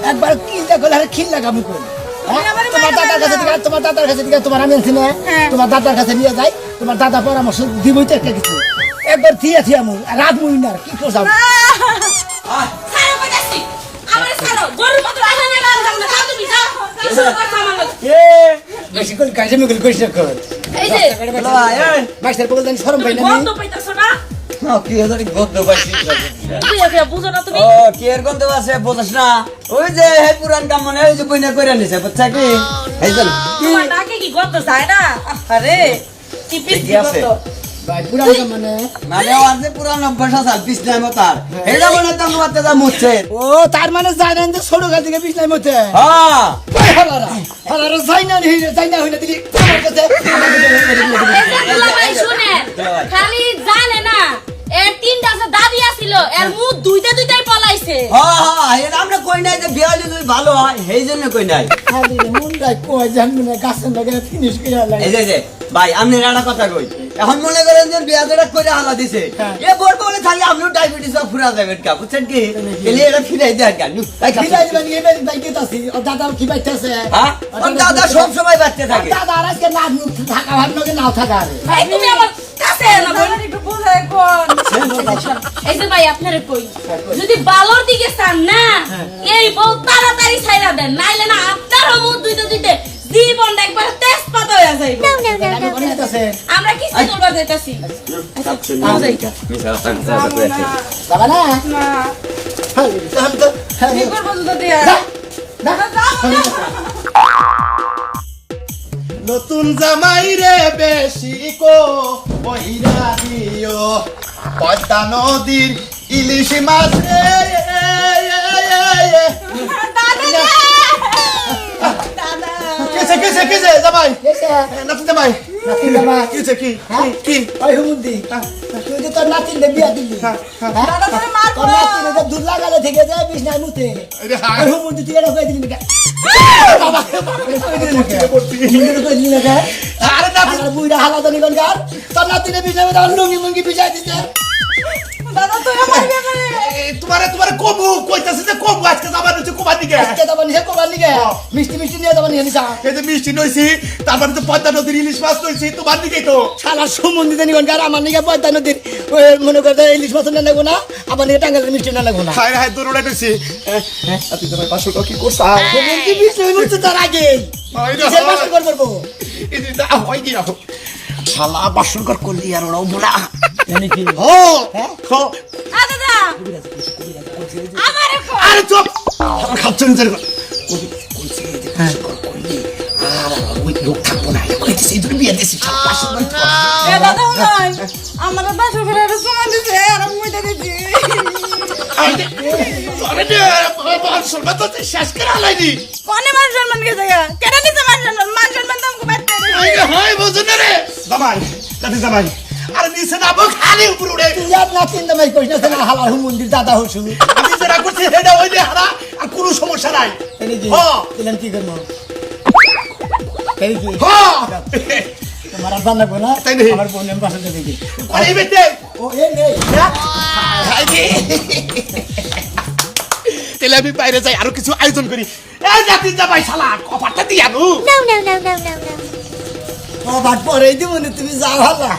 একবার কিনতে গেলে খিল লাগাবো কই তোমার দাদার কাছে থেকে তোমার আমি না তোমার দাদার কাছে নিয়ে যাই তোমার দাদা পরামর্শ দিবই তো একটা কিছু একবার থিয়া থিয়া মু রাত মুই না কি করছ বেশি করে কাজে মুগল কইছ কর এই যে মাস্টার বল দেন শরম পাই না গন্ধ পাইতাছ না কি হদারি গন্ধ পাইছি তুই আগে বুঝো না তুমি ও কি এর গন্ধ আছে বুঝছ না ওই যে হে পুরান কাম মনে ওই যে বইনা কইরা নিছে বুঝছা কি এই যে তোমার নাকে কি গন্ধ যায় না আরে কি পিছি গন্ধ ভাই পুরান কাম মানে আছে পুরান অভ্যাস আছে বিছনায় মতার এইটা মনে তো মারতে যা মুছছে ও তার মানে যায় না যে ছোট গাছ থেকে বিছনায় মতে হ্যাঁ হালারা যায় না হইলে দিলি আমার কাছে ভাই শুনেন খালি জানে না এর তিনটা আছে দাদি আছিল এর মুখ দুইটাই পলাইছে হ্যাঁ এর আমরা কই নাই যে বিয়া যদি ভালো হয় এই জন্য কই নাই খালি মুন্ডাই কই জানি না গাছের লাগে ফিনিশ করে লাগে এই যে ভাই আপনি একটা কথা কই এখন মনে করেন যে বিয়া যেটা কইরা হালা দিছে এ বড় বলে খালি আপনি ডায়াবেটিস ফুরা যাবেন কা বুঝছেন কি এলে এটা ফিরাই দেন কেন ফিরাই দিবেন এই বেরি বাইকে আছে ও দাদা কি বাইতেছে হ্যাঁ ওর দাদা সব সময় বাচ্চা থাকে দাদা আর আজকে না থাকা ভাব নগে নাও থাকা আরে ভাই তুমি আমার কাছে না বলেন একটু বুঝাই কোন এই যে ভাই আপনারে কই যদি বালোর দিকে চান না এই বউ তাড়াতাড়ি ছাইরা দেন নাইলে না আপনার মুখ দুইতে জীবনটা একবার তেজপাত হয়ে যাইব আমরা কি করবা যাইতাছি বাবা না না খালি তো কি করব যদি নতুন জামাই রে বেশি কো বহিরা দিও পদ্মা নদীর ইলিশ মাছ রে কেসে কেসে কেসে জামাই কেসে নাতি জামাই নাতি বাবা কেসে কি কি ওই হুমুন্দি তুই যে তোর নাতিন দে বিয়া দিলি দাদা তোরে মার তোর নাতিন দে দুধ লাগালে থেকে যায় বিছনায় মুতে ওই হুমুন্দি তুই এটা কই দিলি না বাবা কই দিলি না আরে নাতি আর বুইড়া হালা দনি গনগার তোর নাতিনে বিছনায় মুতে লুঙ্গি মুঙ্গি বিছাই দিতে দাদা তুই আমার তোমারে কবু কইতাছে যে কবু আজকে যাবার হচ্ছে কোবার দিকে আজকে যাবানি হে কোবার লিগে মিষ্টি মিষ্টি নিয়ে যাবানি হেনিসা এই যে মিষ্টি নইছি তারপরে তো পদ্মা নদীর ইলিশ মাছ নইছি তোমার দিকেই তো শালা সুমন্দি জানি গনগার আমার নিগে পদ্মা নদীর মনে করতে ইলিশ মাছ না লাগবো না আবার নিয়ে টাঙ্গালের মিষ্টি না লাগবো না হায় হায় দৌড়ে নইছি তুই তোমার পাশে কি করছা সুমন্দি বিছনায় মুতে তার আগে সে বাসন করবো এই যে হয় কি রাখো শালা বাসন করলি আর ওরাও বলা জানি কি ও খো দাদা আমারে কই আরে চুপ আমার খাচ্ছেন যে এ দাদা নয় আমার বাসা করে সময় দিছে আর মুইটা দিছি শেষ করে আলাইনি কোনে মান সম্মান কে জায়গা কেন দিতে মান সম্মান তো আমাকে বাড়তে হয় বুঝুন রে জামাই দাদি জামাই আরে নিচে না বক খালি উপরে উড়ে তুই আর নাতিন দামাই কইছ না হালা হুমন্দির দাদা হইছু আমি যেটা করছি সেটা ওই যে হারা আর কোনো সমস্যা নাই এনে কি হ্যাঁ দিলেন কি করবো এই কি হ্যাঁ তোমার আর জানা গো না তাই নাকি? আমার বোনের পাশে যাবে কি আরে বেটে ও এই নেই তাহলে আমি বাইরে যাই আরো কিছু আয়োজন করি এই জাতি জামাই শালা কপারটা দিয়ে আনু ও বাট পরে দিব না তুমি যাও হালা